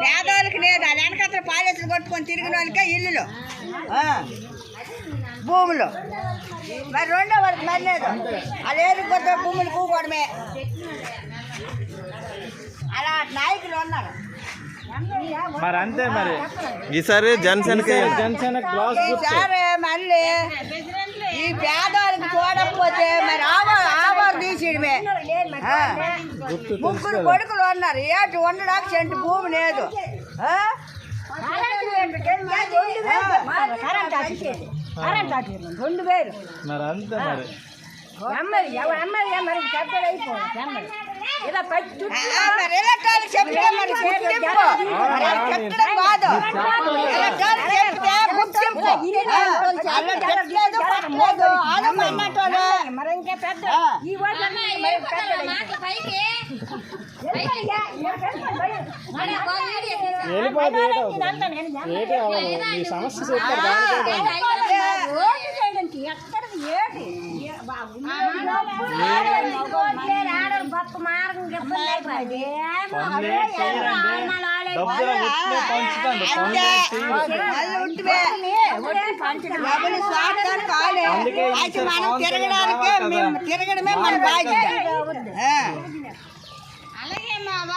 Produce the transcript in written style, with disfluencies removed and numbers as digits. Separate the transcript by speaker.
Speaker 1: పేదోళ్ళకి లేదు. అది వెనకత్ర పాలెత్తులు కొట్టుకొని తిరిగిన వాళ్ళకే ఇల్లులు భూములు. మరి రెండో వాళ్ళకి మరి లేదు. అదేది కొత్త భూములు కూకోవడమే. అలా నాయకులు ఉన్నారు.
Speaker 2: మరి అంతే. మరి ఈసారి జనసేనకి ఈసారి
Speaker 1: మళ్ళీ ఈ పేదవాళ్ళకి చూడకపోతే మరి ఆవారు తీసేయడమే. ముగ్గురు కొడుకులు ఉన్నారు. ఏటి ఉండడానికి చెంటు భూమి లేదు.
Speaker 2: మరి అంతే. మరి సమస్య
Speaker 1: తిరగడమే మన బాధ్యత.